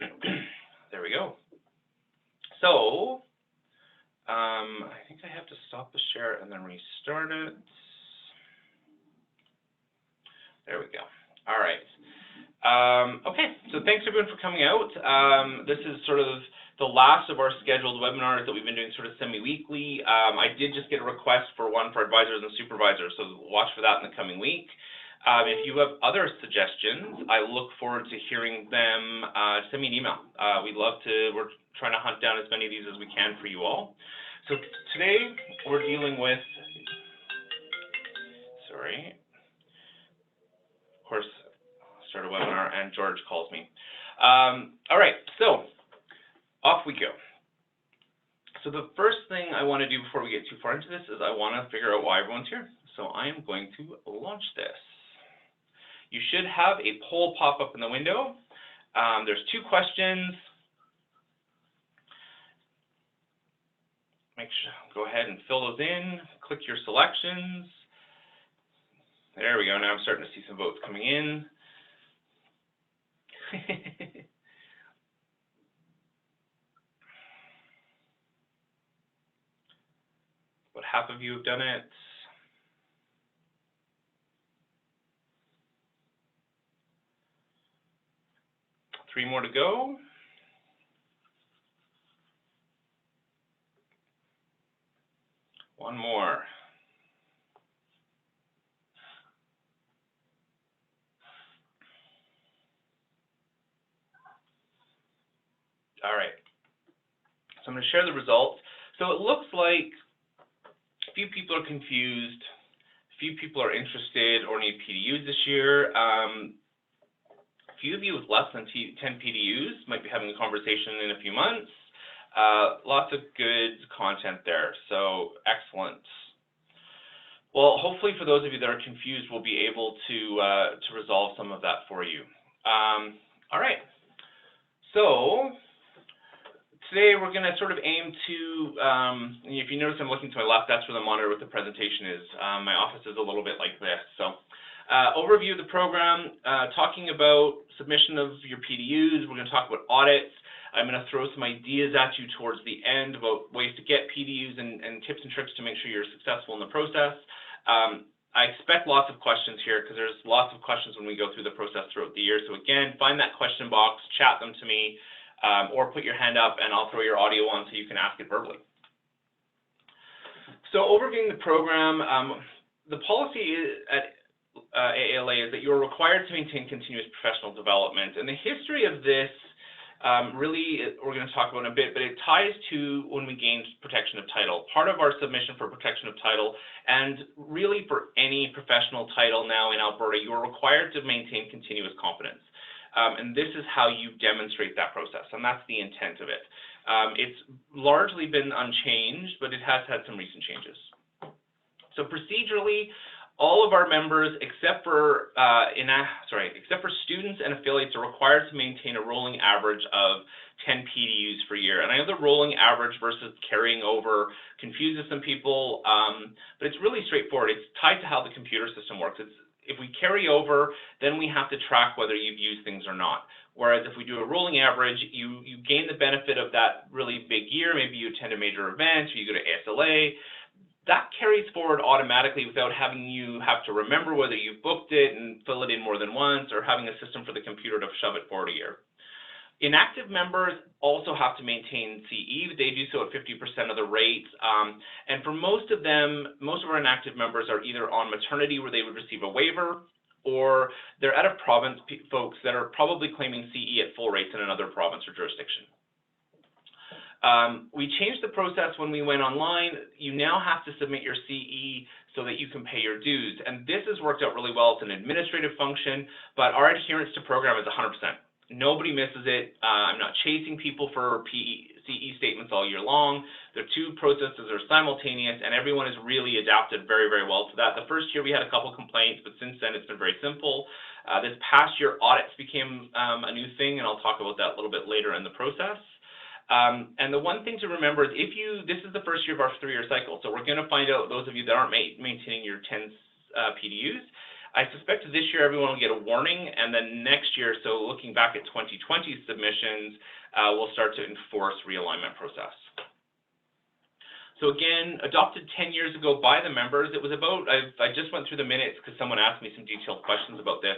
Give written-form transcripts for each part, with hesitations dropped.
There we go. So, I think I have to stop the share and then restart it. There we go. All right. Okay, so thanks everyone for coming out. This is sort of the last of our scheduled webinars that we've been doing sort of semi-weekly. I did just get a request for one for advisors and supervisors, so watch for that in the coming week. If you have other suggestions, I look forward to hearing them. Send me an email. We're trying to hunt down as many of these as we can for you all. So today we're dealing with, of course, start a webinar and George calls me. All right, so off we go. So the first thing I want to do before we get too far into this is I want to figure out why everyone's here. So I am going to launch this. You should have a poll pop up in the window. There's 2 questions. Go ahead and fill those in. Click your selections. There we go. Now I'm starting to see some votes coming in. About half of you have done it. Three more to go. One more. All right. So I'm going to share the results. So it looks like a few people are confused, a few people are interested or need PDUs this year. A few of you with less than 10 PDUs might be having a conversation in a few months. Lots of good content there, so excellent. Well, hopefully for those of you that are confused, we'll be able to resolve some of that for you. All right, so today we're going to sort of aim to, if you notice I'm looking to my left, that's where the monitor with the presentation is. My office is a little bit like this. So overview of the program, talking about submission of your PDUs. We're going to talk about audits. I'm going to throw some ideas at you towards the end about ways to get PDUs and tips and tricks to make sure you're successful in the process. I expect lots of questions here because there's lots of questions when we go through the process throughout the year. So again, find that question box, chat them to me, or put your hand up and I'll throw your audio on so you can ask it verbally. So overviewing the program, the policy at AALA is that you're required to maintain continuous professional development. And the history of this really, we're going to talk about in a bit, but it ties to when we gained protection of title. Part of our submission for protection of title, and really for any professional title now in Alberta, you are required to maintain continuous competence. And this is how you demonstrate that process, and that's the intent of it. It's largely been unchanged, but it has had some recent changes. So procedurally, all of our members, except for students and affiliates, are required to maintain a rolling average of 10 PDUs per year. And I know the rolling average versus carrying over confuses some people, but it's really straightforward. It's tied to how the computer system works. If we carry over, then we have to track whether you've used things or not. Whereas if we do a rolling average, you gain the benefit of that really big year. Maybe you attend a major event or you go to ASLA. That carries forward automatically without having you have to remember whether you've booked it and fill it in more than once or having a system for the computer to shove it forward a year. Inactive members also have to maintain CE. They do so at 50% of the rate. And for most of them, most of our inactive members are either on maternity where they would receive a waiver, or they're out of province folks that are probably claiming CE at full rates in another province or jurisdiction. We changed the process when we went online. You now have to submit your CE so that you can pay your dues. And this has worked out really well. It's an administrative function, but our adherence to program is 100%. Nobody misses it. I'm not chasing people for CE statements all year long. The two processes are simultaneous, and everyone has really adapted very, very well to that. The first year we had a couple complaints, but since then it's been very simple. This past year, audits became a new thing, and I'll talk about that a little bit later in the process. And the one thing to remember is this is the first year of our 3-year cycle, so we're going to find out, those of you that aren't maintaining your 10 PDUs, I suspect this year everyone will get a warning, and then next year, so looking back at 2020 submissions, we'll start to enforce realignment process. So again, adopted 10 years ago by the members. It was about, I just went through the minutes because someone asked me some detailed questions about this.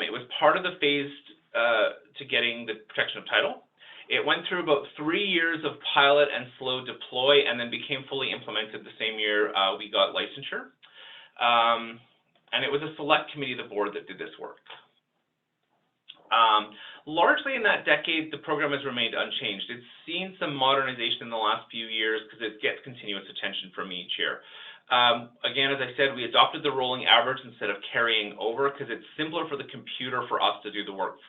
It was part of the phase to getting the protection of title. It went through about 3 years of pilot and slow deploy, and then became fully implemented the same year we got licensure. And it was a select committee of the board that did this work. Largely in that decade, the program has remained unchanged. It's seen some modernization in the last few years because it gets continuous attention from each year. Again, as I said, we adopted the rolling average instead of carrying over because it's simpler for the computer for us to do the work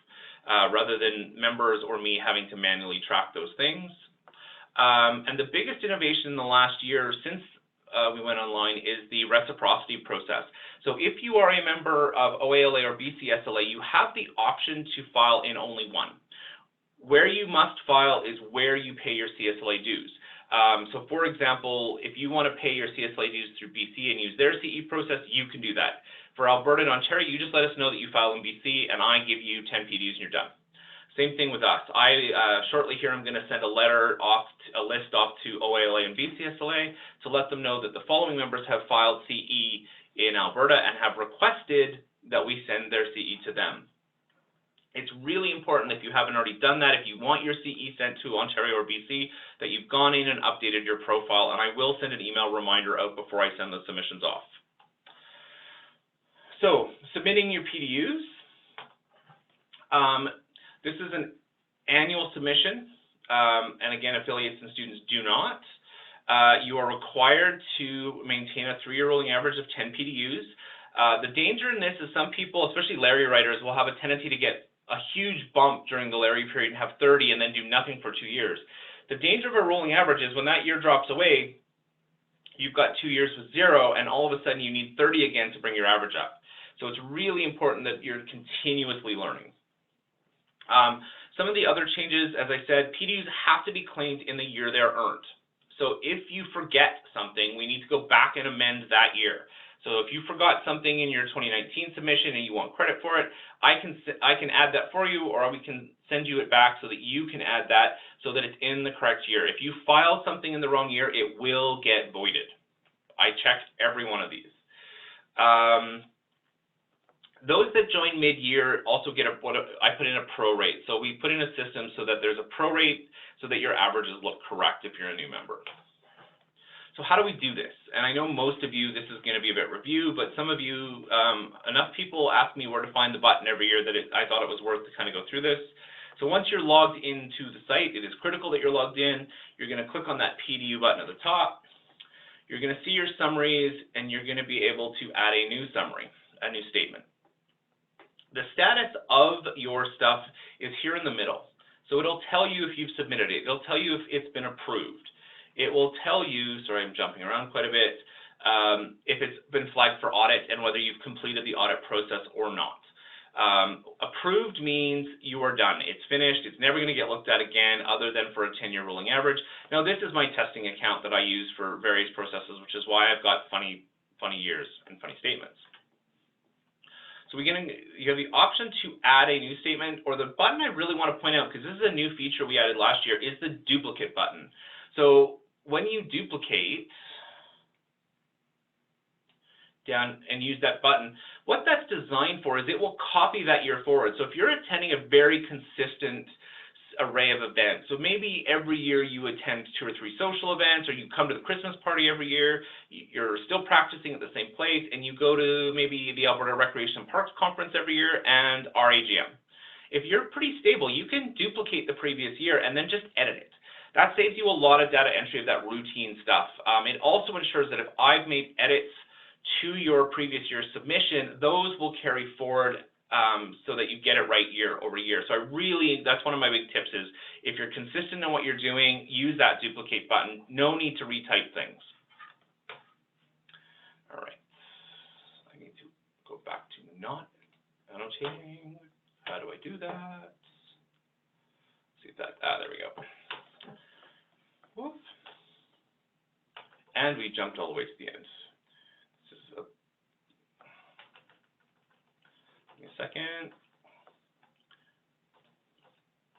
rather than members or me having to manually track those things. And the biggest innovation in the last year since we went online is the reciprocity process. So if you are a member of OALA or BCSLA, you have the option to file in only one. Where you must file is where you pay your CSLA dues. So for example, if you want to pay your CSLA dues through BC and use their CE process, you can do that. For Alberta and Ontario, you just let us know that you file in BC and I give you 10 PDUs and you're done. Same thing with us. Shortly here, I'm going to send a letter off, a list off to OALA and BCSLA to let them know that the following members have filed CE in Alberta and have requested that we send their CE to them. It's really important if you haven't already done that, if you want your CE sent to Ontario or BC, that you've gone in and updated your profile, and I will send an email reminder out before I send the submissions off. So, submitting your PDUs. This is an annual submission, and again, affiliates and students do not. You are required to maintain a 3-year rolling average of 10 PDUs. The danger in this is some people, especially Larry writers, will have a tendency to get a huge bump during the Larry period and have 30 and then do nothing for 2 years. The danger of a rolling average is when that year drops away, you've got 2 years with 0, and all of a sudden you need 30 again to bring your average up. So it's really important that you're continuously learning. Some of the other changes, as I said, PDUs have to be claimed in the year they're earned. So if you forget something, we need to go back and amend that year. So if you forgot something in your 2019 submission and you want credit for it, I can add that for you, or we can send you it back so that you can add that so that it's in the correct year. If you file something in the wrong year, it will get voided. I checked every one of these. Those that join mid-year also get I put in a prorate. So we put in a system so that there's a prorate so that your averages look correct if you're a new member. So how do we do this? And I know most of you, this is going to be a bit review, but some of you, enough people ask me where to find the button every year that I thought it was worth to kind of go through this. So once you're logged into the site, it is critical that you're logged in. You're going to click on that PDU button at the top. You're going to see your summaries, and you're going to be able to add a new summary, a new statement. The status of your stuff is here in the middle. So it'll tell you if you've submitted it. It'll tell you if it's been approved. It will tell you, sorry, I'm jumping around quite a bit, if it's been flagged for audit and whether you've completed the audit process or not. Approved means you are done. It's finished. It's never going to get looked at again other than for a 10-year rolling average. Now, this is my testing account that I use for various processes, which is why I've got funny years and funny statements. So you have the option to add a new statement, or the button I really want to point out, because this is a new feature we added last year, is the duplicate button. So when you duplicate down and use that button, what that's designed for is it will copy that year forward. So if you're attending a very consistent array of events, so maybe every year you attend 2 or 3 social events, or you come to the Christmas party every year, you're still practicing at the same place, and you go to maybe the Alberta Recreation Parks Conference every year and our AGM. If you're pretty stable, you can duplicate the previous year and then just edit it. That saves you a lot of data entry of that routine stuff. It also ensures that if I've made edits to your previous year's submission, those will carry forward so that you get it right year over year. So that's one of my big tips is, if you're consistent in what you're doing, use that duplicate button. No need to retype things. All right. I need to go back to not annotating. How do I do that? See if that, there we go. Whoop. And we jumped all the way to the end. second.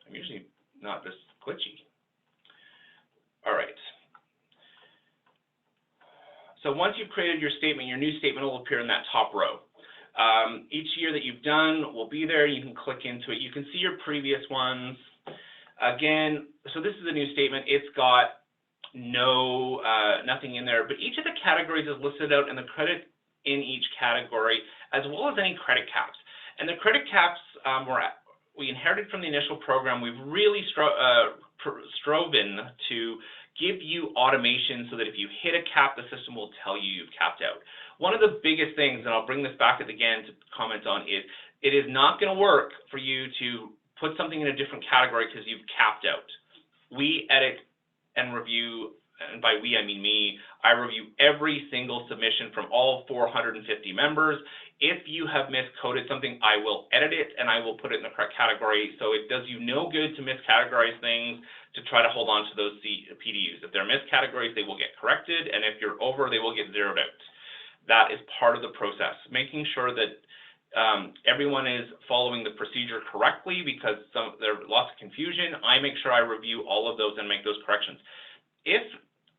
I'm usually not this glitchy. All right. So once you've created your statement, your new statement will appear in that top row. Each year that you've done will be there. You can click into it. You can see your previous ones. Again, so this is a new statement. It's got nothing in there, but each of the categories is listed out in the credit in each category, as well as any credit caps. And the credit caps we inherited from the initial program. We've really striven to give you automation so that if you hit a cap, the system will tell you you've capped out. One of the biggest things, and I'll bring this back again to comment on, is it is not going to work for you to put something in a different category because you've capped out. We edit and review, and by we I mean me, I review every single submission from all 450 members. If you have miscoded something, I will edit it and I will put it in the correct category. So it does you no good to miscategorize things to try to hold on to those PDUs. If they're miscategorized, they will get corrected, and if you're over, they will get zeroed out. That is part of the process, making sure that everyone is following the procedure correctly, because there are lots of confusion. I make sure I review all of those and make those corrections. If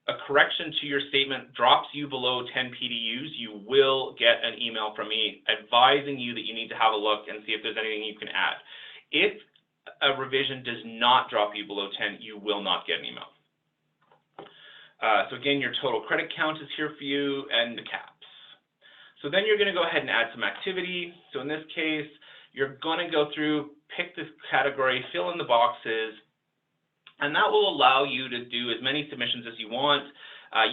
a correction to your statement drops you below 10 PDUs, you will get an email from me advising you that you need to have a look and see if there's anything you can add. If a revision does not drop you below 10, you will not get an email. So again, your total credit count is here for you, and the caps. So then you're going to go ahead and add some activity. So in this case, you're going to go through, pick this category, fill in the boxes, and that will allow you to do as many submissions as you want.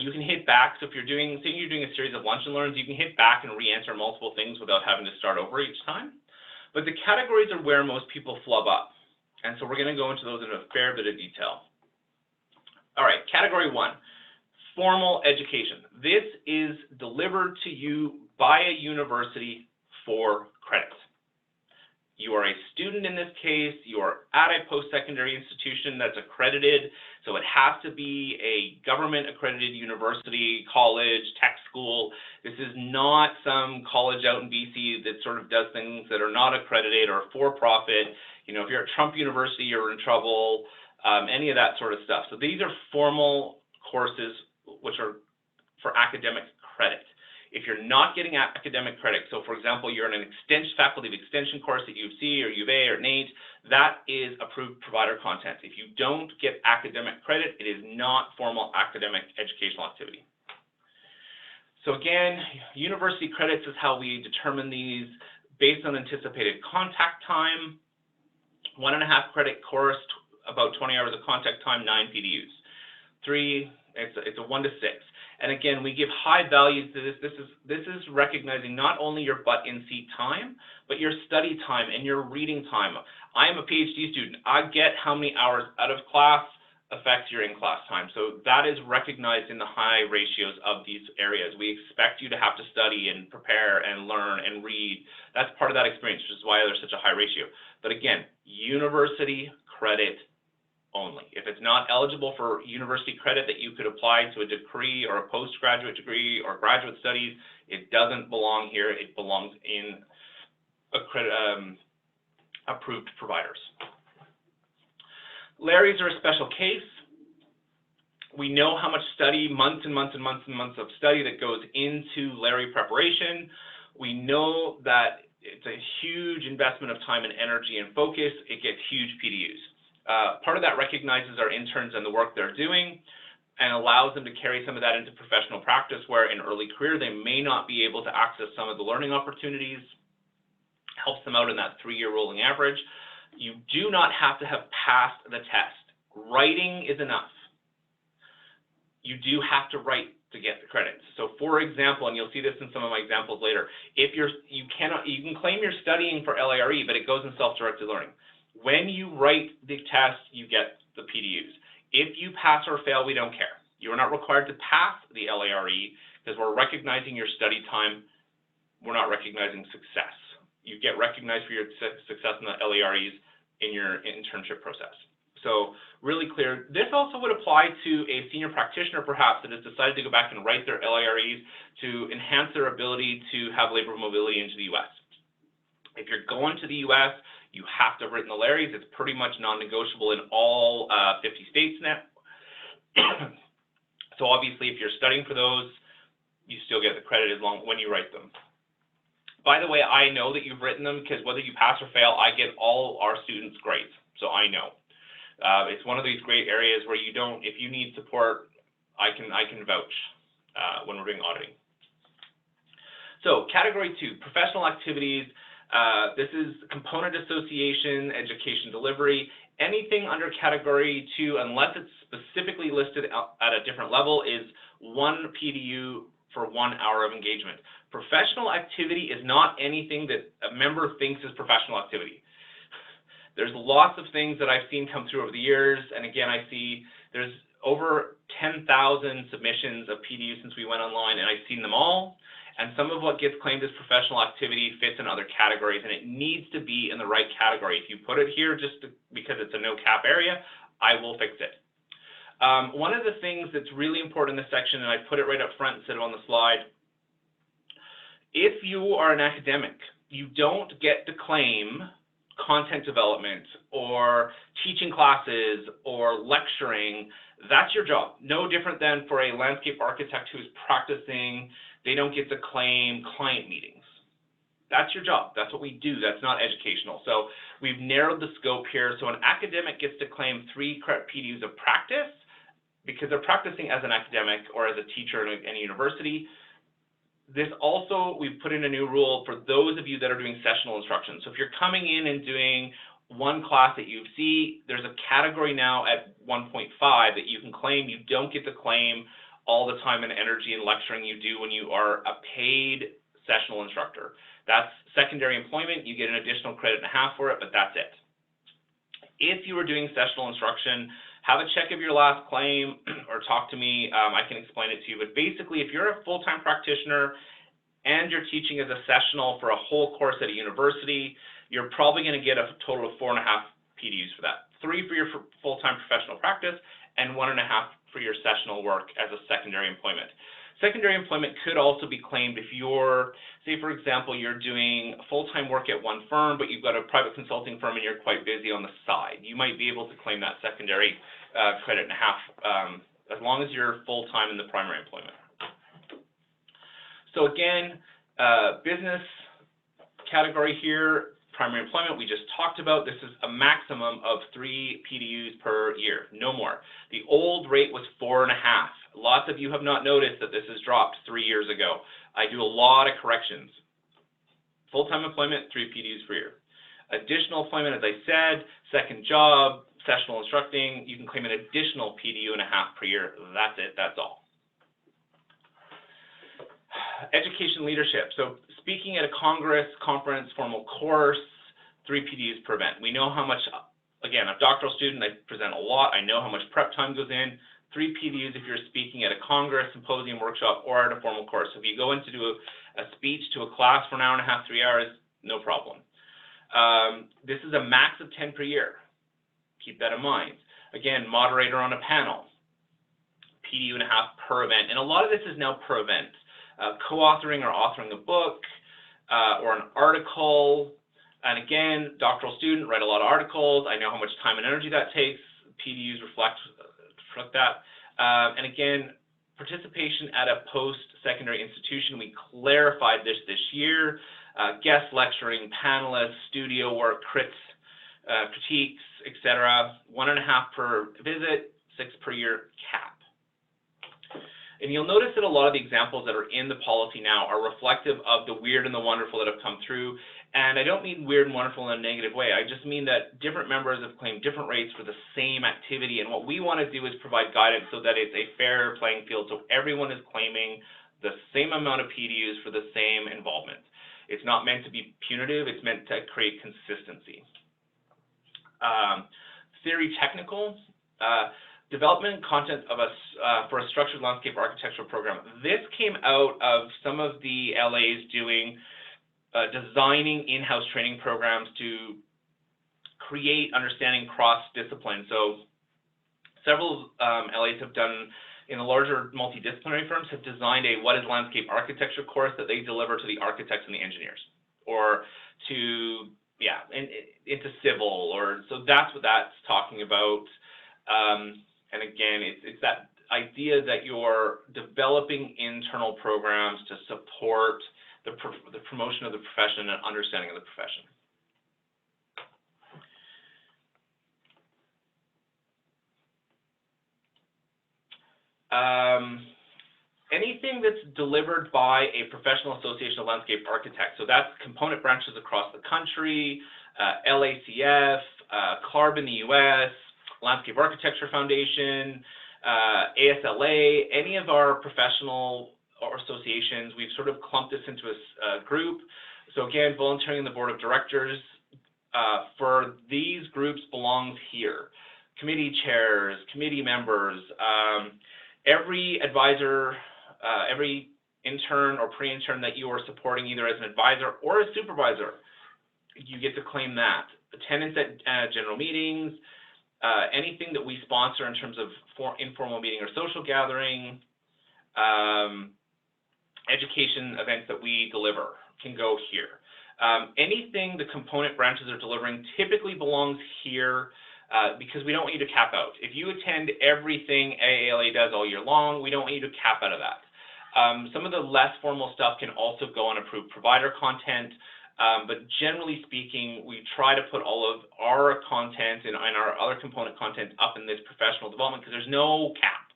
You can hit back. So if you're doing, say you're doing a series of lunch and learns, you can hit back and re-answer multiple things without having to start over each time. But the categories are where most people flub up. And so we're going to go into those in a fair bit of detail. All right, category 1, formal education. This is delivered to you by a university for credit. You are a student in this case, you are at a post-secondary institution that's accredited, so it has to be a government-accredited university, college, tech school. This is not some college out in BC that sort of does things that are not accredited or for-profit. You know, if you're at Trump University, you're in trouble, any of that sort of stuff. So these are formal courses which are for academic credit. If you're not getting academic credit, so for example, you're in an faculty of extension course at U of C or U of A or NAIT, that is approved provider content. If you don't get academic credit, it is not formal academic educational activity. So again, university credits is how we determine these based on anticipated contact time. 1.5 credit course, about 20 hours of contact time, 9 PDUs. 3, it's a 1 to 6. And again, we give high values to this. This is recognizing not only your butt-in-seat time, but your study time and your reading time. I am a PhD student. I get how many hours out of class affects your in-class time. So that is recognized in the high ratios of these areas. We expect you to have to study and prepare and learn and read. That's part of that experience, which is why there's such a high ratio. But again, university credit only. If it's not eligible for university credit that you could apply to a degree or a postgraduate degree or graduate studies, it doesn't belong here. It belongs in approved providers. Larry's are a special case. We know how much study, months and months and months and months of study that goes into Larry preparation. We know that it's a huge investment of time and energy and focus. It gets huge PDUs. Part of that recognizes our interns and the work they're doing and allows them to carry some of that into professional practice, where in early career they may not be able to access some of the learning opportunities, helps them out in that 3-year rolling average. You do not have to have passed the test. Writing is enough. You do have to write to get the credits. So for example, and you'll see this in some of my examples later, if you can claim you're studying for LARE, but it goes in self-directed learning. When you write the test, you get the PDUs. If you pass or fail, we don't care. You are not required to pass the LARE because we're recognizing your study time. We're not recognizing success. You get recognized for your success in the LAREs in your internship process. So really clear. This also would apply to a senior practitioner perhaps that has decided to go back and write their LAREs to enhance their ability to have labor mobility into the US. If you're going to the US, you have to have written the LARIs. It's pretty much non-negotiable in all 50 states now. So obviously, if you're studying for those, you still get the credit when you write them. By the way, I know that you've written them because whether you pass or fail, I get all our students grades, so I know. It's one of these great areas where you don't, if you need support, I can vouch when we're doing auditing. So category 2, professional activities. This is component association, education delivery. Anything under category 2, unless it's specifically listed at a different level, is 1 PDU for 1 hour of engagement. Professional activity is not anything that a member thinks is professional activity. There's lots of things that I've seen come through over the years, and again, I see there's over 10,000 submissions of PDU since we went online, and I've seen them all. And some of what gets claimed as professional activity fits in other categories, and it needs to be in the right category. If you put it here because it's a no-cap area, I will fix it. One of the things that's really important in this section, and I put it right up front instead of on the slide, if you are an academic, you don't get to claim content development or teaching classes or lecturing. That's your job. No different than for a landscape architect who's practicing. They don't get to claim client meetings. That's your job. That's what we do. That's not educational. So we've narrowed the scope here. So an academic gets to claim 3 PDUs of practice because they're practicing as an academic or as a teacher in a university. This also, we've put in a new rule for those of you that are doing sessional instruction. So if you're coming in and doing one class at U of C, there's a category now at 1.5 that you can claim. You don't get to claim all the time and energy and lecturing you do when you are a paid sessional instructor. That's secondary employment. You get an additional credit and a half for it, but that's it. If you are doing sessional instruction, have a check of your last claim or talk to me. I can explain it to you. But basically, if you're a full-time practitioner and you're teaching as a sessional for a whole course at a university, you're probably going to get a total of 4.5 PDUs for that. 3 for your full-time professional practice and 1.5 for your sessional work as a secondary employment. Secondary employment could also be claimed if you're, say for example, you're doing full-time work at one firm, but you've got a private consulting firm and you're quite busy on the side. You might be able to claim that secondary credit and a half as long as you're full-time in the primary employment. So again, business category here, primary employment, we just talked about. This is a maximum of 3 PDUs per year, no more. The old rate was 4.5. Lots of you have not noticed that this has dropped 3 years ago. I do a lot of corrections. Full-time employment, 3 PDUs per year. Additional employment, as I said, second job, sessional instructing, you can claim an additional PDU and a half per year. That's it, that's all. Education leadership. So speaking at a congress, conference, formal course, 3 PDUs per event. We know how much, again, a doctoral student, I present a lot. I know how much prep time goes in. 3 PDUs if you're speaking at a congress, symposium, workshop, or at a formal course. So if you go in to do a speech to a class for an hour and a half, 3 hours, no problem. This is a max of 10 per year. Keep that in mind. Again, moderator on a panel, PDU and a half per event. And a lot of this is now per event. Co-authoring or authoring a book or an article. And again, doctoral student, write a lot of articles. I know how much time and energy that takes. PDUs reflect that. And again, participation at a post-secondary institution. We clarified this year. Guest lecturing, panelists, studio work, critiques, etc. 1.5 per visit, 6 per year cap. And you'll notice that a lot of the examples that are in the policy now are reflective of the weird and the wonderful that have come through. And I don't mean weird and wonderful in a negative way. I just mean that different members have claimed different rates for the same activity. And what we want to do is provide guidance so that it's a fair playing field. So everyone is claiming the same amount of PDUs for the same involvement. It's not meant to be punitive. It's meant to create consistency. Theory technical. Development and content of for a structured landscape architectural program. This came out of some of the LAs doing designing in-house training programs to create understanding cross-discipline. So several LAs have done, in the larger multidisciplinary firms, have designed a what is landscape architecture course that they deliver to the architects and the engineers, or to, yeah, into civil, or, so that's what that's talking about. And again, it's that idea that you're developing internal programs to support the promotion of the profession and understanding of the profession. Anything that's delivered by a professional association of landscape architects. So that's component branches across the country, LACF, CLARB in the US, Landscape Architecture Foundation, ASLA, any of our professional or associations. We've sort of clumped this into a group. So again, volunteering in the board of directors for these groups belongs here. Committee chairs, committee members, every advisor, every intern or pre-intern that you are supporting either as an advisor or a supervisor, you get to claim that. Attendance at general meetings, anything that we sponsor in terms of informal meeting or social gathering, education events that we deliver can go here. Anything the component branches are delivering typically belongs here because we don't want you to cap out. If you attend everything AALA does all year long, we don't want you to cap out of that. Some of the less formal stuff can also go on approved provider content, but generally speaking, we try to put all of our content and our other component content up in this professional development because there's no cap.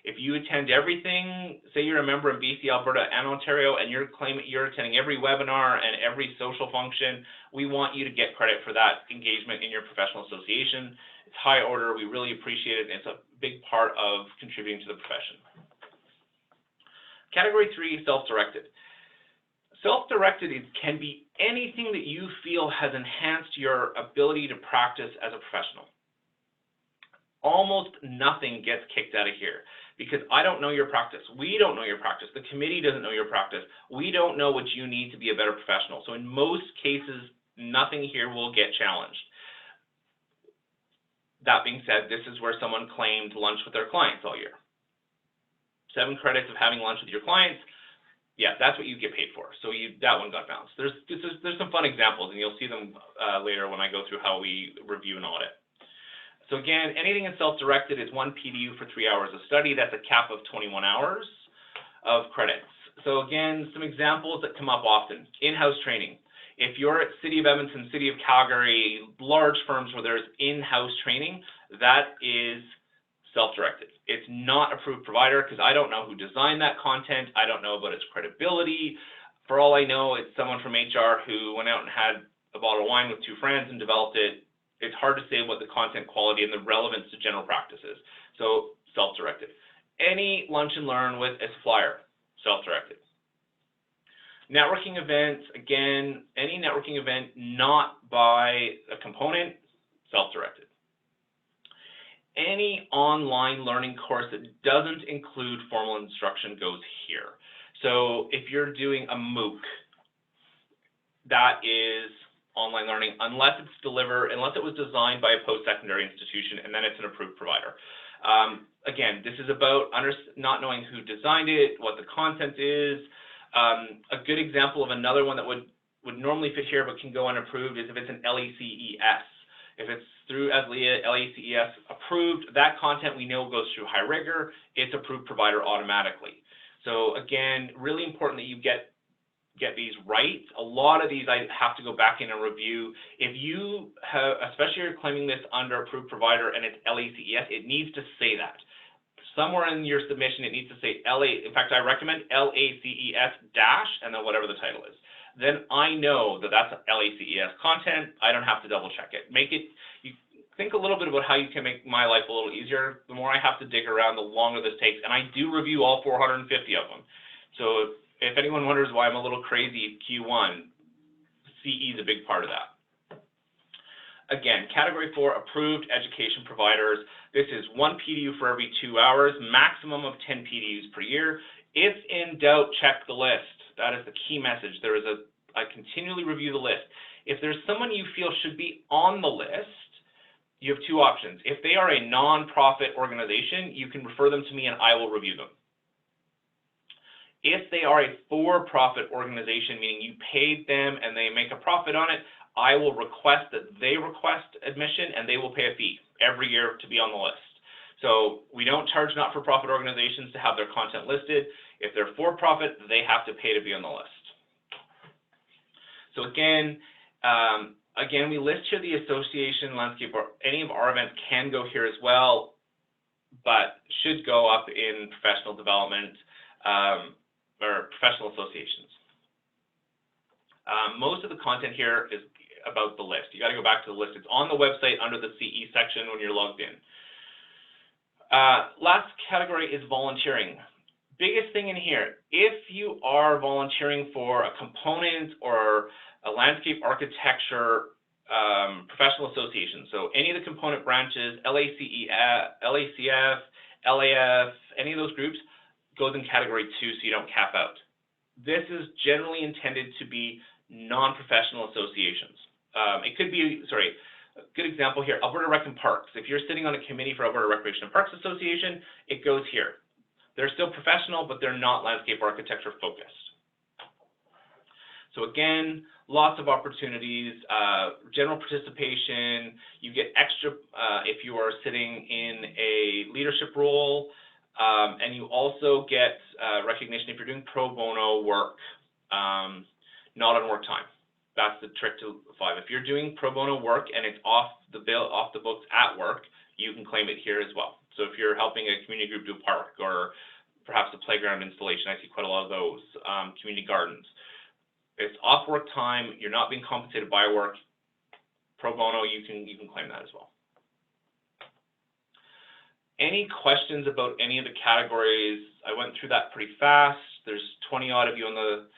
If you attend everything, say you're a member of BC, Alberta, and Ontario, and you're claiming you're attending every webinar and every social function, we want you to get credit for that engagement in your professional association. It's high order. We really appreciate it, and it's a big part of contributing to the profession. Category 3, self-directed. Self-directed can be anything that you feel has enhanced your ability to practice as a professional. Almost nothing gets kicked out of here because I don't know your practice. We don't know your practice. The committee doesn't know your practice. We don't know what you need to be a better professional. So in most cases, nothing here will get challenged. That being said, this is where someone claimed lunch with their clients all year. 7 credits of having lunch with your clients. Yeah, that's what you get paid for. So that one got bounced. There's some fun examples, and you'll see them later when I go through how we review an audit. So again, anything in self-directed is 1 PDU for 3 hours of study. That's a cap of 21 hours of credits. So again, some examples that come up often. In-house training. If you're at City of Edmonton, City of Calgary, large firms where there's in-house training, that is self-directed. It's not approved provider because I don't know who designed that content. I don't know about its credibility. For all I know, it's someone from HR who went out and had a bottle of wine with 2 friends and developed it. It's hard to say what the content quality and the relevance to general practice is. So self-directed. Any lunch and learn with a supplier, self-directed. Networking events, again, any networking event not by a component, self-directed. Any online learning course that doesn't include formal instruction goes here. So if you're doing a MOOC, that is online learning unless it was designed by a post-secondary institution and then it's an approved provider. Again, this is about not knowing who designed it, what the content is. A good example of another one that would normally fit here but can go unapproved is if it's an LACES. If it's through LACES approved, that content we know goes through high rigor, it's approved provider automatically. So again, really important that you get these right. A lot of these I have to go back in and review. If you have, especially if you're claiming this under approved provider and it's LACES, it needs to say that. Somewhere in your submission, it needs to say in fact, I recommend LACES dash and then whatever the title is. Then I know that that's LACES content. I don't have to double check it. You think a little bit about how you can make my life a little easier. The more I have to dig around, the longer this takes. And I do review all 450 of them. So if anyone wonders why I'm a little crazy Q1, CE is a big part of that. Again, category 4, approved education providers. This is 1 PDU for every 2 hours, maximum of 10 PDUs per year. If in doubt, check the list. That is the key message. I continually review the list. If there's someone you feel should be on the list, you have 2 options. If they are a non-profit organization, you can refer them to me and I will review them. If they are a for-profit organization, meaning you paid them and they make a profit on it, I will request that they request admission and they will pay a fee every year to be on the list. So we don't charge not-for-profit organizations to have their content listed. If they're for-profit, they have to pay to be on the list. So again, we list here the association landscape, or any of our events can go here as well, but should go up in professional development or professional associations. Most of the content here is about the list. You got to go back to the list. It's on the website under the CE section when you're logged in. Last category is volunteering. Biggest thing in here, if you are volunteering for a component or a landscape architecture professional association, so any of the component branches, LACF, LAF, any of those groups, goes in category 2 so you don't cap out. This is generally intended to be non-professional associations. It could be, a good example here, Alberta Rec and Parks. If you're sitting on a committee for Alberta Recreation and Parks Association, it goes here. They're still professional, but they're not landscape architecture focused. So again, lots of opportunities, general participation. You get extra if you are sitting in a leadership role, and you also get recognition if you're doing pro bono work, not on work time. That's the trick to 5. If you're doing pro bono work and it's off the books at work, you can claim it here as well. So if you're helping a community group do a park or perhaps a playground installation, I see quite a lot of those, community gardens. It's off work time, you're not being compensated by work, pro bono, you can claim that as well. Any questions about any of the categories? I went through that pretty fast. There's 20 odd of you on the,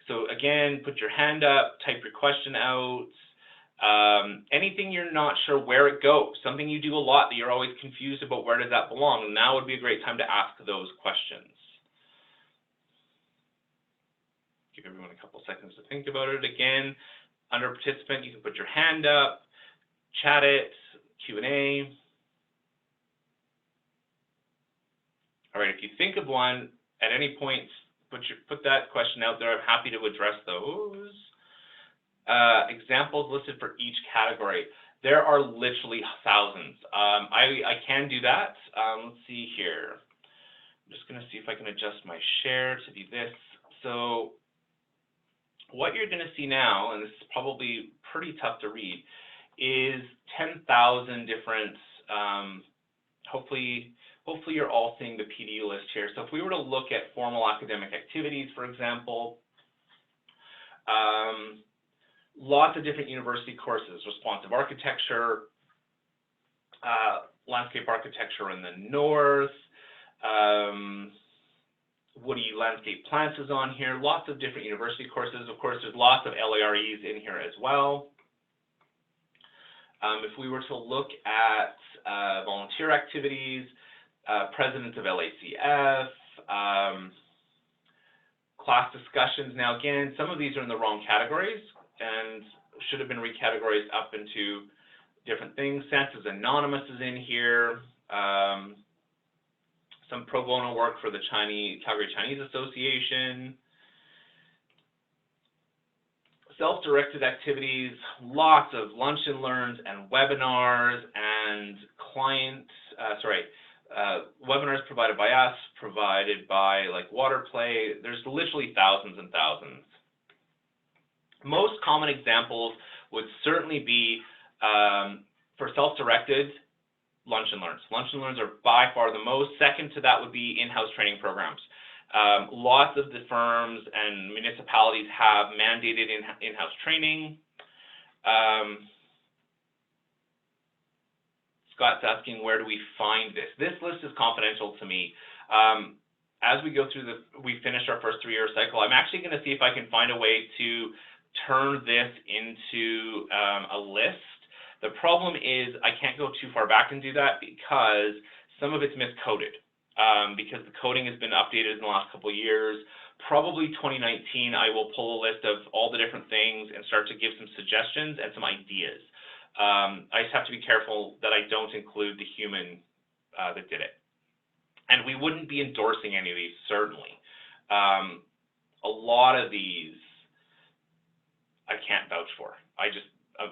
so again, put your hand up, type your question out. Anything you're not sure where it goes, something you do a lot that you're always confused about where does that belong, now would be a great time to ask those questions. Give everyone a couple seconds to think about it. Again, under participant, you can put your hand up, chat it, Q&A. All right, if you think of one at any point, put that question out there. I'm happy to address those. Examples listed for each category. There are literally thousands. I can do that. Let's see here. I'm just going to see if I can adjust my share to be this. So what you're going to see now, and this is probably pretty tough to read, is 10,000 different, hopefully you're all seeing the PDU list here. So if we were to look at formal academic activities, for example, lots of different university courses, responsive architecture, landscape architecture in the north, woody landscape plants is on here, lots of different university courses. Of course, there's lots of LAREs in here as well. If we were to look at volunteer activities, presidents of LACF, class discussions. Now again, some of these are in the wrong categories and should have been recategorized up into different things. Census Anonymous is in here. Some pro bono work for the Calgary Chinese Association. Self-directed activities, lots of lunch and learns and webinars and webinars provided by us, provided by like Waterplay. There's literally thousands and thousands. Most common examples would certainly be for self-directed lunch and learns. Lunch and learns are by far the most. Second to that would be in-house training programs. Lots of the firms and municipalities have mandated in-house training. Scott's asking, where do we find this? This list is confidential to me. As we go through we finished our first 3-year cycle, I'm actually going to see if I can find a way to turn this into a list. The problem is I can't go too far back and do that because some of it's miscoded. Because the coding has been updated in the last couple of years. Probably 2019, I will pull a list of all the different things and start to give some suggestions and some ideas. I just have to be careful that I don't include the human that did it. And we wouldn't be endorsing any of these, certainly. A lot of these I can't vouch for.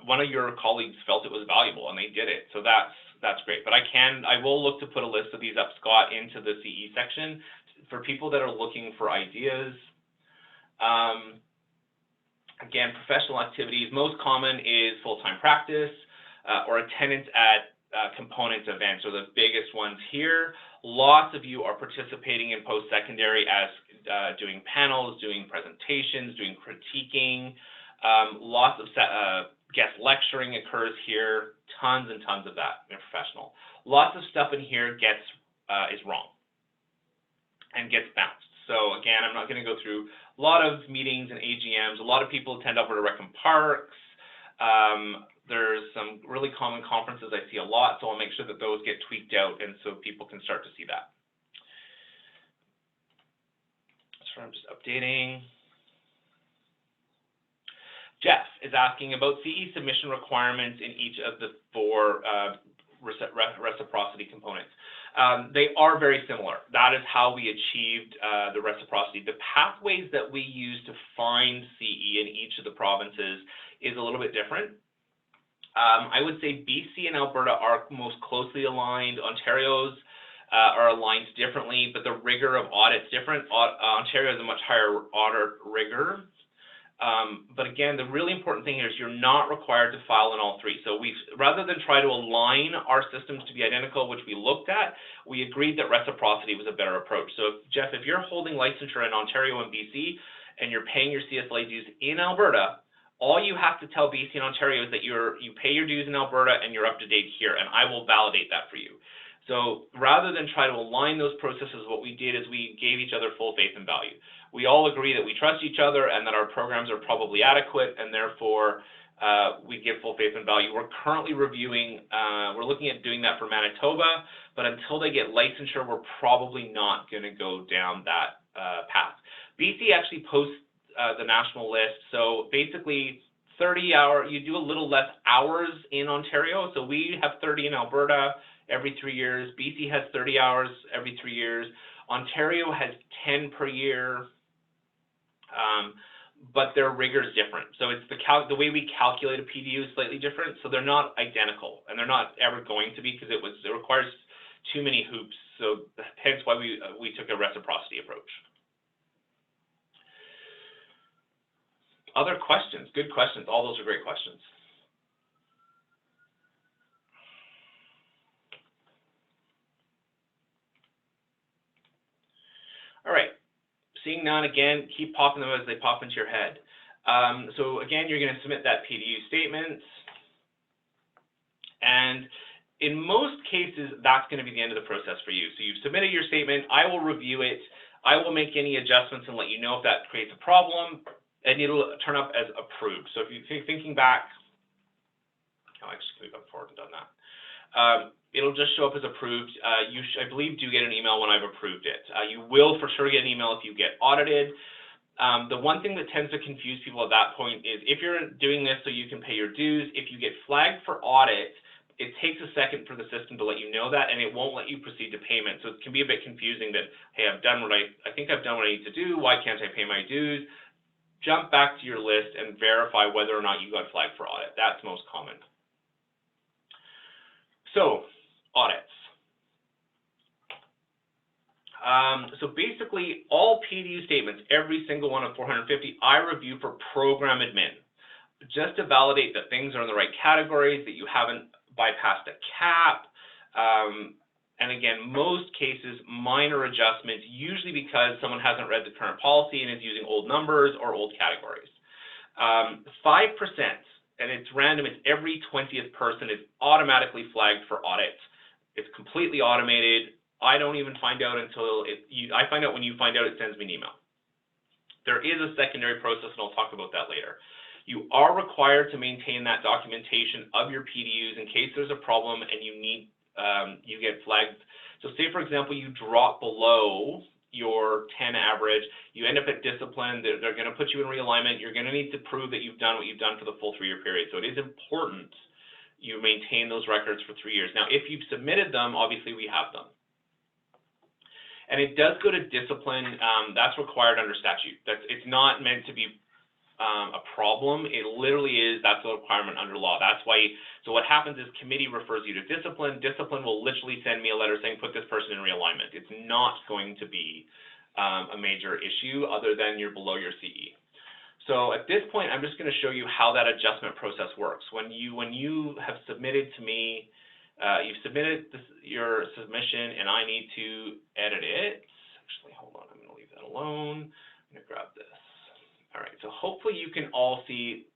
One of your colleagues felt it was valuable and they did it, so that's great. But I will look to put a list of these up, Scott, into the CE section for people that are looking for ideas. Again, professional activities, most common is full-time practice or attendance at component events, are the biggest ones here. Lots of you are participating in post-secondary as doing panels, doing presentations, doing critiquing. Lots of guest lecturing occurs here, tons and tons of that in professional. Lots of stuff in here is wrong and gets bounced. So again, I'm not going to go through a lot of meetings and AGMs. A lot of people attend Alberta Rec and Parks. There's some really common conferences I see a lot, so I'll make sure that those get tweaked out and so people can start to see that. So I'm just updating. Jeff is asking about CE submission requirements in each of the 4 reciprocity components. They are very similar. That is how we achieved the reciprocity. The pathways that we use to find CE in each of the provinces is a little bit different. I would say BC and Alberta are most closely aligned. Ontario's are aligned differently, but the rigor of audit's different. Ontario has a much higher audit rigor. But again, the really important thing here is you're not required to file in all 3. So rather than try to align our systems to be identical, which we looked at, we agreed that reciprocity was a better approach. So Jeff, if you're holding licensure in Ontario and BC and you're paying your CSLA dues in Alberta, all you have to tell BC and Ontario is that you pay your dues in Alberta and you're up to date here, and I will validate that for you. So rather than try to align those processes, what we did is we gave each other full faith and value. We all agree that we trust each other and that our programs are probably adequate, and therefore we give full faith and value. We're currently reviewing, we're looking at doing that for Manitoba, but until they get licensure, we're probably not going to go down that path. BC actually posts the national list, so basically 30-hour, you do a little less hours in Ontario, so we have 30 in Alberta every 3 years. BC has 30 hours every 3 years. Ontario has 10 per year, but their rigor is different. So it's the way we calculate a PDU is slightly different, so they're not identical, and they're not ever going to be because it requires too many hoops, so hence why we took a reciprocity approach. Other questions? Good questions. All those are great questions. All right. Seeing none, again, keep popping them as they pop into your head. So again, you're going to submit that PDU statement. And in most cases, that's going to be the end of the process for you. So you've submitted your statement. I will review it. I will make any adjustments and let you know if that creates a problem, and it'll turn up as approved. So if you're thinking back, I'll actually gone forward and done that. It'll just show up as approved. You, I believe, do get an email when I've approved it. You will for sure get an email if you get audited. The one thing that tends to confuse people at that point is if you're doing this so you can pay your dues, if you get flagged for audit, it takes a second for the system to let you know that, and it won't let you proceed to payment. So it can be a bit confusing that, hey, I've done what I think I've done what I need to do. Why can't I pay my dues? Jump back to your list and verify whether or not you got flagged for audit. That's most common. So, audits. So basically, all PDU statements, every single one of 450, I review for program admin, just to validate that things are in the right categories, that you haven't bypassed a cap, and again, most cases, minor adjustments, usually because someone hasn't read the current policy and is using old numbers or old categories. 5%, and it's random, it's every 20th person is automatically flagged for audit. It's completely automated. I don't even find out until I find out when you find out. It sends me an email. There is a secondary process, and I'll talk about that later. You are required to maintain that documentation of your PDUs in case there's a problem and you need you get flagged. So say, for example, you drop below your 10 average, you end up at discipline, they're going to put you in realignment, you're going to need to prove that you've done what you've done for the full 3-year period. So it is important you maintain those records for 3 years. Now, if you've submitted them, obviously we have them. And it does go to discipline. That's required under statute. It's not meant to be a problem. It literally is. That's a requirement under law. That's why. So what happens is committee refers you to discipline. Discipline will literally send me a letter saying put this person in realignment. It's not going to be a major issue other than you're below your CE. So at this point, I'm just going to show you how that adjustment process works. When you have submitted to me, you've submitted your submission, and I need to edit it. Actually, hold on. I'm going to leave that alone. I'm going to grab this. All right. So hopefully you can all see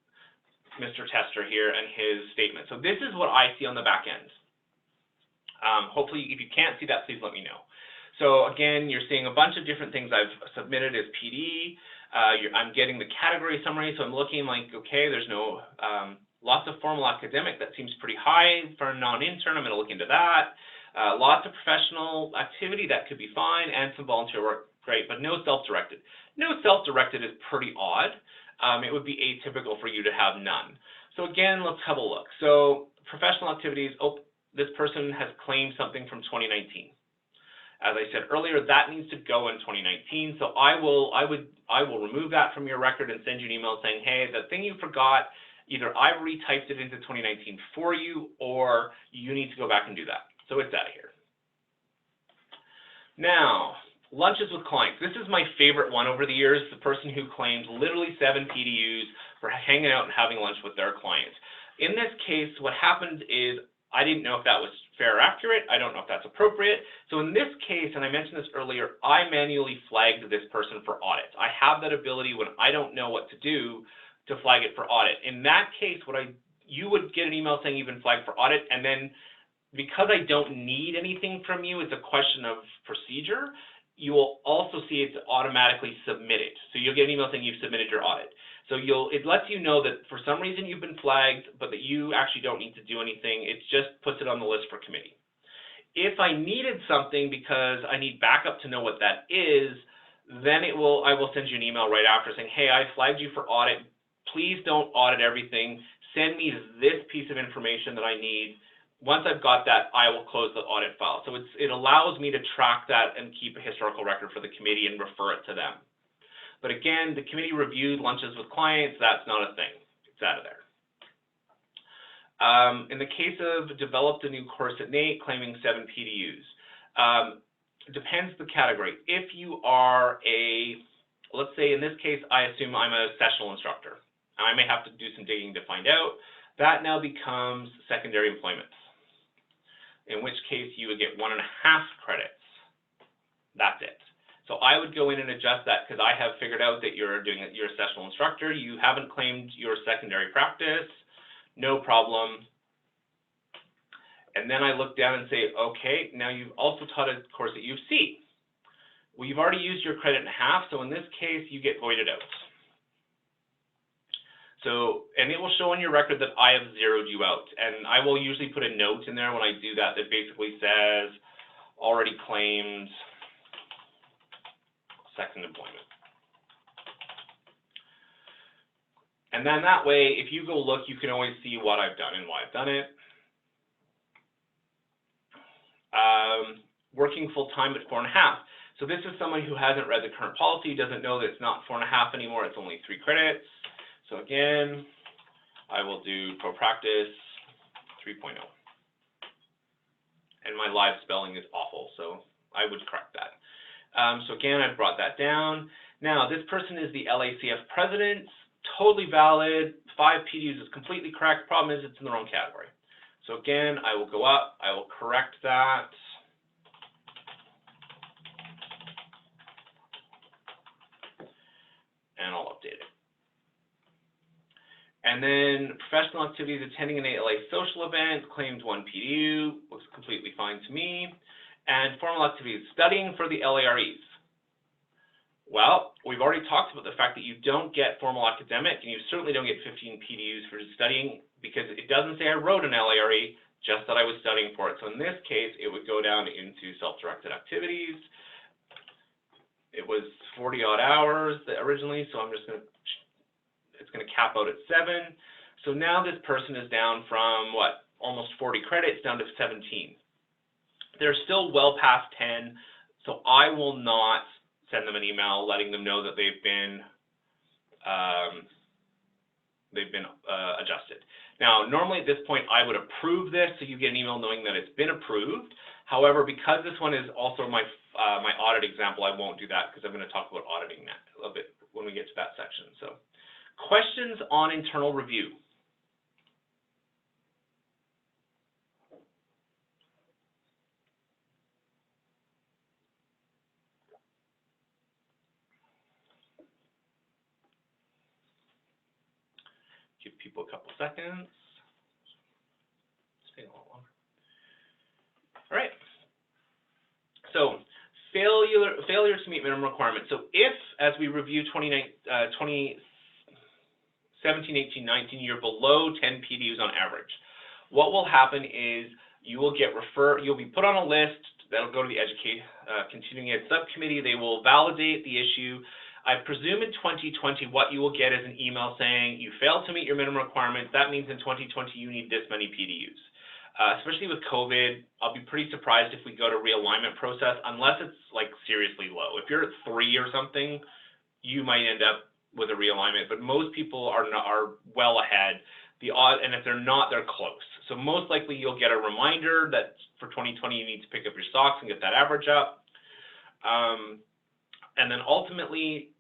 Mr. Tester here and his statement. So this is what I see on the back end. Hopefully, if you can't see that, please let me know. So again, you're seeing a bunch of different things I've submitted as PD. I'm getting the category summary, so I'm looking like, okay, there's no lots of formal academic. That seems pretty high for a non-intern. I'm going to look into that. Lots of professional activity. That could be fine, and some volunteer work. Great, but no self-directed. No self-directed is pretty odd. It would be atypical for you to have none. So again, let's have a look. So professional activities. Oh, this person has claimed something from 2019. As I said earlier, that needs to go in 2019. So I will remove that from your record and send you an email saying, hey, the thing you forgot, either I retyped it into 2019 for you, or you need to go back and do that. So it's out of here. Now, lunches with clients. This is my favorite one over the years, the person who claims literally 7 PDUs for hanging out and having lunch with their clients. In this case, what happened is I didn't know if that was fair or accurate. I don't know if that's appropriate. So in this case, and I mentioned this earlier, I manually flagged this person for audit. I have that ability when I don't know what to do to flag it for audit. In that case, you would get an email saying you've been flagged for audit, and then because I don't need anything from you, it's a question of procedure, you will also see it's automatically submitted. So you'll get an email saying you've submitted your audit. So it lets you know that for some reason you've been flagged, but that you actually don't need to do anything. It just puts it on the list for committee. If I needed something because I need backup to know what that is, then I will send you an email right after saying, hey, I flagged you for audit. Please don't audit everything. Send me this piece of information that I need. Once I've got that, I will close the audit file. So it allows me to track that and keep a historical record for the committee and refer it to them. But again, the committee reviewed lunches with clients. That's not a thing. It's out of there. In the case of developed a new course at NAIT, claiming 7 PDUs. Depends the category. If you are let's say in this case, I assume I'm a sessional instructor. I may have to do some digging to find out. That now becomes secondary employment, in which case you would get 1.5 credits. That's it. So I would go in and adjust that because I have figured out that you're a sessional instructor. You haven't claimed your secondary practice. No problem. And then I look down and say, okay, now you've also taught a course at U of C. Well, you've already used your 1.5 credits, so in this case, you get voided out. So, and it will show on your record that I have zeroed you out. And I will usually put a note in there when I do that that basically says, already claimed second employment. And then that way, if you go look, you can always see what I've done and why I've done it. Working full-time at 4.5. So this is someone who hasn't read the current policy, doesn't know that it's not 4.5 anymore, it's only 3 credits. So again, I will do pro practice 3.0. And my live spelling is awful, so I would correct that. So again, I've brought that down. Now, this person is the LACF president, totally valid. 5 PDUs is completely correct. Problem is, it's in the wrong category. So again, I will go up, I will correct that. And I'll update it. And then professional activities, attending an ALA social event, claimed 1 PDU, looks completely fine to me. And formal activities, studying for the LAREs. Well, we've already talked about the fact that you don't get formal academic, and you certainly don't get 15 PDUs for studying, because it doesn't say I wrote an LARE, just that I was studying for it. So in this case, it would go down into self-directed activities. It was 40-odd hours originally, so I'm just going to, it's going to cap out at 7. So now this person is down from, what, almost 40 credits down to 17. They're still well past 10, So I will not send them an email letting them know that they've been adjusted. Now, normally at this point, I would approve this, so you get an email knowing that it's been approved. However, because this one is also my my audit example, I won't do that because I'm going to talk about auditing that a little bit when we get to that section. So, questions on internal review. Give people a couple seconds. It's taking a little longer. All right. So failure to meet minimum requirements. So if, as we review 2017, 18, 19, you're below 10 PDUs on average, what will happen is you will get you'll be put on a list that'll go to the continuing ed subcommittee. They will validate the issue. I presume in 2020, what you will get is an email saying you failed to meet your minimum requirements. That means in 2020, you need this many PDUs. Especially with COVID, I'll be pretty surprised if we go to realignment process, unless it's like seriously low. If you're at 3 or something, you might end up with a realignment, but most people are well ahead. And if they're not, they're close. So most likely you'll get a reminder that for 2020, you need to pick up your stocks and get that average up. And then ultimately,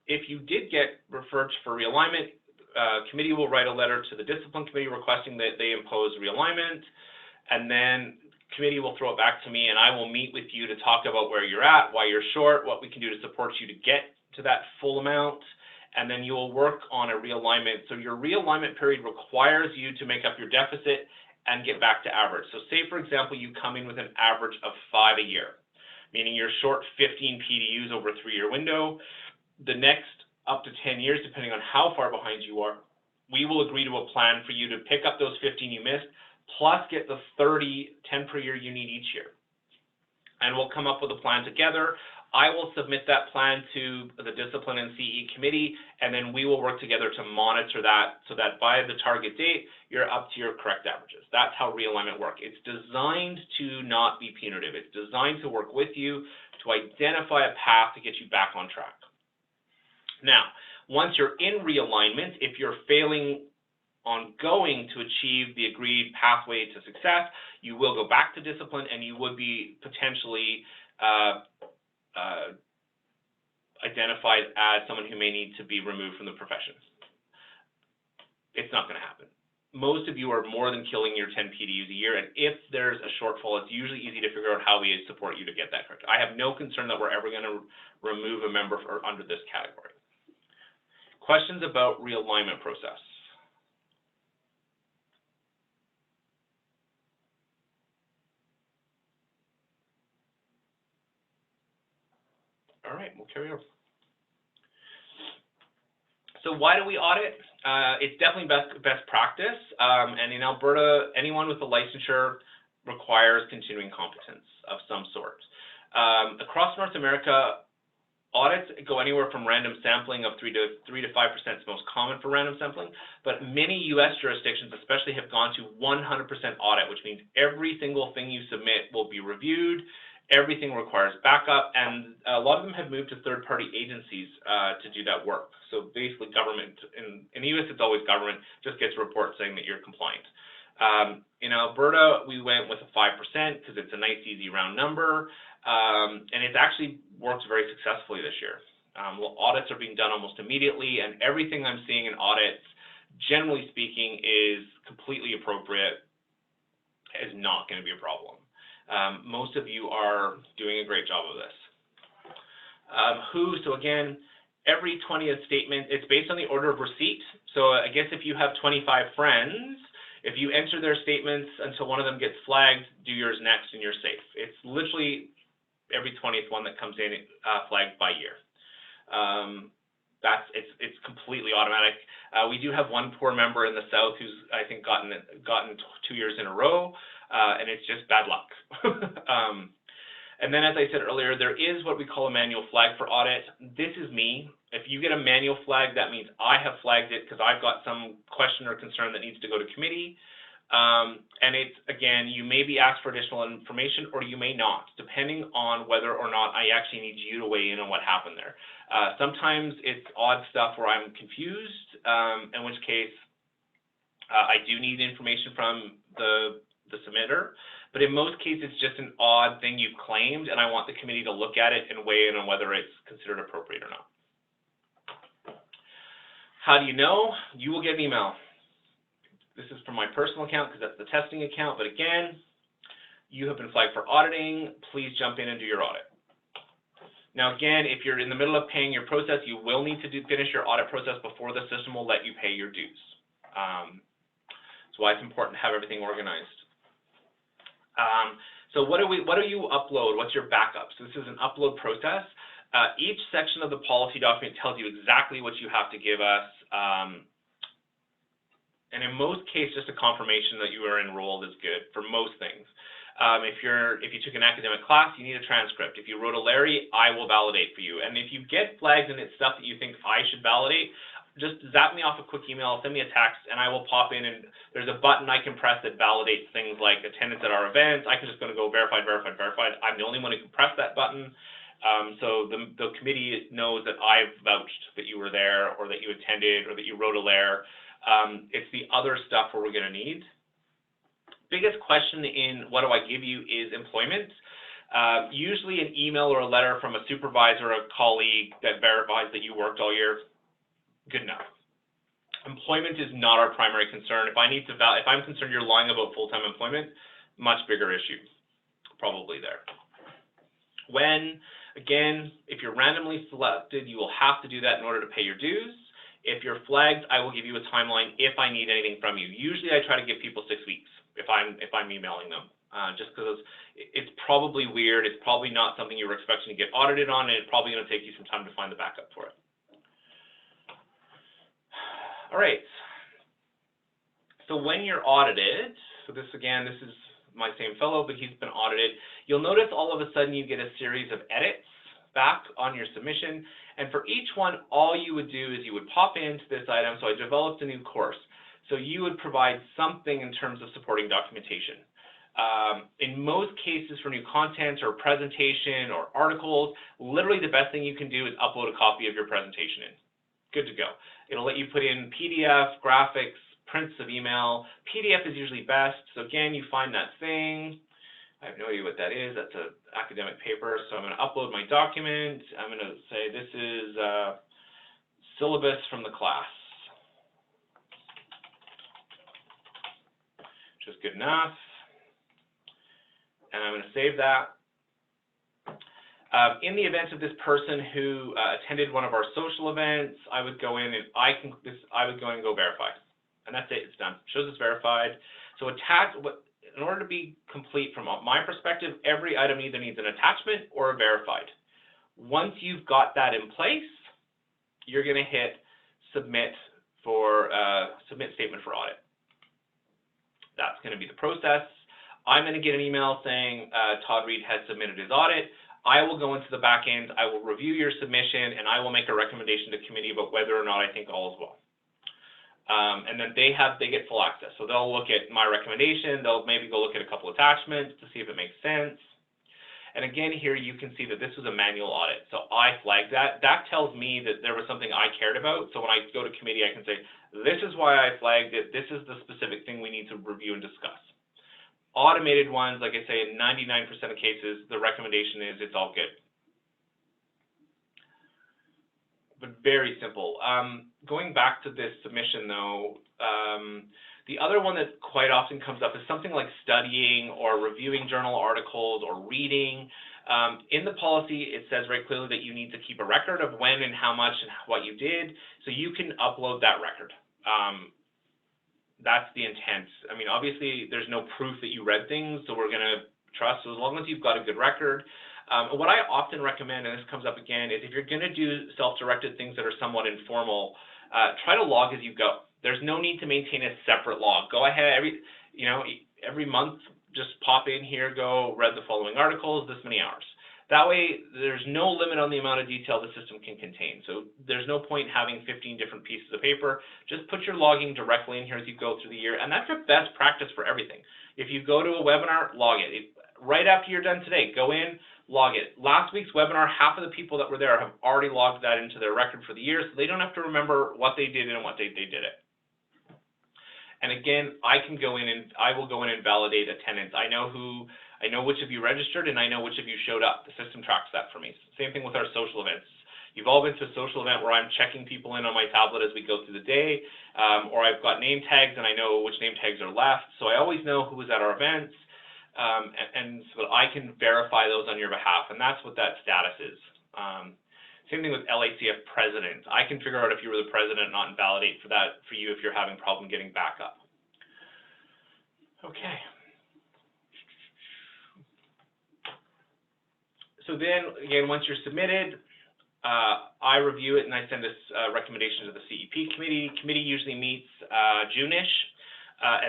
if you did get referred for realignment, committee will write a letter to the discipline committee requesting that they impose realignment, and then committee will throw it back to me, and I will meet with you to talk about where you're at, why you're short, what we can do to support you to get to that full amount, and then you will work on a realignment. So your realignment period requires you to make up your deficit and get back to average. So say, for example, you come in with an average of 5 a year, meaning you're short 15 PDUs over a 3-year window. The next up to 10 years, depending on how far behind you are, we will agree to a plan for you to pick up those 15 you missed, plus get the 10 per year you need each year. And we'll come up with a plan together. I will submit that plan to the Discipline and CE Committee, and then we will work together to monitor that so that by the target date, you're up to your correct averages. That's how realignment works. It's designed to not be punitive. It's designed to work with you to identify a path to get you back on track. Now, once you're in realignment, if you're failing ongoing to achieve the agreed pathway to success, you will go back to discipline and you would be potentially identified as someone who may need to be removed from the profession. It's not going to happen. Most of you are more than killing your 10 PDUs a year, and if there's a shortfall, it's usually easy to figure out how we support you to get that correct. I have no concern that we're ever going to remove a member under this category. Questions about realignment process? All right, we'll carry on. So why do we audit? It's definitely best practice, and in Alberta, anyone with a licensure requires continuing competence of some sort. Across North America, audits go anywhere from random sampling of 3 to 5% is most common for random sampling, but many U.S. jurisdictions especially have gone to 100% audit, which means every single thing you submit will be reviewed, everything requires backup, and a lot of them have moved to third-party agencies to do that work. So basically government, in the U.S. it's always government, just gets a report saying that you're compliant. In Alberta, we went with a 5% because it's a nice, easy, round number. And it's actually worked very successfully this year. Well, audits are being done almost immediately, and everything I'm seeing in audits, generally speaking, is completely appropriate, is not going to be a problem. Most of you are doing a great job of this. So again, every 20th statement, it's based on the order of receipt. So I guess if you have 25 friends, if you enter their statements until one of them gets flagged, do yours next and you're safe. It's literally every 20th one that comes in flagged by year. It's completely automatic. We do have one poor member in the South who's, I think, gotten 2 years in a row, and it's just bad luck. And then, as I said earlier, there is what we call a manual flag for audit. This is me. If you get a manual flag, that means I have flagged it because I've got some question or concern that needs to go to committee. And it's, again, you may be asked for additional information or you may not, depending on whether or not I actually need you to weigh in on what happened there. Sometimes it's odd stuff where I'm confused, in which case I do need information from the submitter. But in most cases, it's just an odd thing you've claimed, and I want the committee to look at it and weigh in on whether it's considered appropriate or not. How do you know? You will get an email. This is from my personal account because that's the testing account, but again, you have been flagged for auditing. Please jump in and do your audit. Now again, if you're in the middle of paying your process, you will need to finish your audit process before the system will let you pay your dues. That's why it's important to have everything organized. So what do you upload? What's your backup? So this is an upload process. Each section of the policy document tells you exactly what you have to give us. And in most cases, just a confirmation that you are enrolled is good for most things. If you took an academic class, you need a transcript. If you wrote a Larry, I will validate for you. And if you get flags and it's stuff that you think I should validate, just zap me off a quick email, send me a text, and I will pop in, and there's a button I can press that validates things like attendance at our events. I can just go verified, verified, verified. I'm the only one who can press that button. So the committee knows that I've vouched that you were there or that you attended or that you wrote a Lair. It's the other stuff where we're going to need. Biggest question in what do I give you is employment. Usually an email or a letter from a supervisor or a colleague that verifies that you worked all year, good enough. Employment is not our primary concern. If I'm concerned you're lying about full-time employment, much bigger issue, probably there. Again, if you're randomly selected, you will have to do that in order to pay your dues. If you're flagged, I will give you a timeline if I need anything from you. Usually I try to give people 6 weeks if I'm emailing them, just because it's probably weird. It's probably not something you were expecting to get audited on, and it's probably going to take you some time to find the backup for it. All right. So when you're audited, so this is my same fellow, but he's been audited. You'll notice all of a sudden you get a series of edits back on your submission. And for each one, all you would do is you would pop into this item. So I developed a new course. So you would provide something in terms of supporting documentation. In most cases for new content or presentation or articles, literally the best thing you can do is upload a copy of your presentation in. Good to go. It'll let you put in PDF, graphics, prints of email. PDF is usually best. So again, you find that thing. I have no idea what that is. That's an academic paper. So I'm going to upload my document. I'm going to say this is syllabus from the class, which is good enough. And I'm going to save that. In the event of this person who attended one of our social events, I would go in and go verify, and that's it. It's done. Shows it's verified. So in order to be complete from my perspective, every item either needs an attachment or a verified. Once you've got that in place, you're going to hit submit statement for audit. That's going to be the process. I'm going to get an email saying Todd Reed has submitted his audit. I will go into the back end, I will review your submission, and I will make a recommendation to committee about whether or not I think all is well. And then they get full access. So they'll look at my recommendation, they'll maybe go look at a couple attachments to see if it makes sense. And again, here you can see that this was a manual audit. So I flagged that. That tells me that there was something I cared about. So when I go to committee, I can say, this is why I flagged it. This is the specific thing we need to review and discuss. Automated ones, like I say, in 99% of cases, the recommendation is it's all good. But very simple. Going back to this submission, though, the other one that quite often comes up is something like studying or reviewing journal articles or reading. In the policy, it says very clearly that you need to keep a record of when and how much and what you did, so you can upload that record. That's the intent. I mean, obviously, there's no proof that you read things, so we're going to trust. So as long as you've got a good record. What I often recommend, and this comes up again, is if you're going to do self-directed things that are somewhat informal, try to log as you go. There's no need to maintain a separate log. Go ahead, every month, just pop in here, read the following articles, this many hours. That way, there's no limit on the amount of detail the system can contain. So there's no point in having 15 different pieces of paper. Just put your logging directly in here as you go through the year, and that's your best practice for everything. If you go to a webinar, log it. Right after you're done today, go in, log it. Last week's webinar, half of the people that were there have already logged that into their record for the year, so they don't have to remember what they did and what they did it. And again, I will go in and validate attendance. I know which of you registered, and I know which of you showed up. The system tracks that for me. Same thing with our social events. You've all been to a social event where I'm checking people in on my tablet as we go through the day, or I've got name tags and I know which name tags are left. So I always know who was at our events, and so that I can verify those on your behalf, and that's what that status is. Same thing with LACF president. I can figure out if you were the president, not invalidate for you if you're having problem getting back up. Okay. So then, again, once you're submitted, I review it and I send this recommendation to the CEP committee. Committee usually meets June-ish,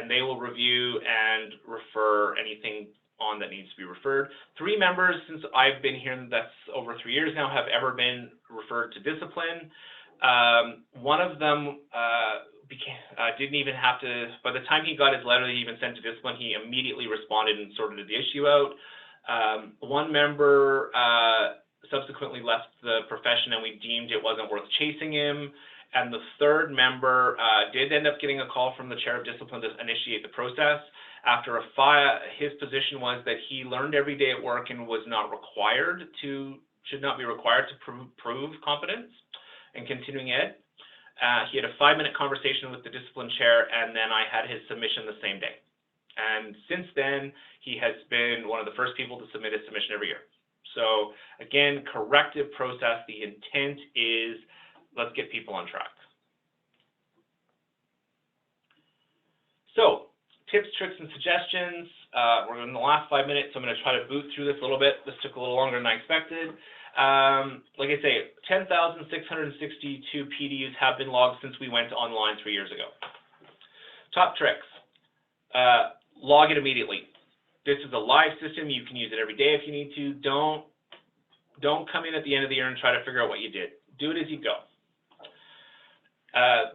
and they will review and refer anything on that needs to be referred. 3 members since I've been here, that's over 3 years now, have ever been referred to discipline. One of them didn't even have to, by the time he got his letter that he even sent to discipline, he immediately responded and sorted the issue out. One member subsequently left the profession and we deemed it wasn't worth chasing him. And the 3rd member did end up getting a call from the chair of discipline to initiate the process. After his position was that he learned every day at work and should not be required to prove competence and continuing ed. He had a 5-minute conversation with the discipline chair, and then I had his submission the same day. And since then, he has been one of the first people to submit his submission every year. So again, corrective process, the intent is let's get people on track. So tips, tricks, and suggestions. We're in the last 5 minutes, so I'm going to try to boot through this a little bit. This took a little longer than I expected. Like I say, 10,662 PDUs have been logged since we went online 3 years ago. Top tricks. Log it immediately. This is a live system. You can use it every day if you need to. Don't come in at the end of the year and try to figure out what you did. Do it as you go.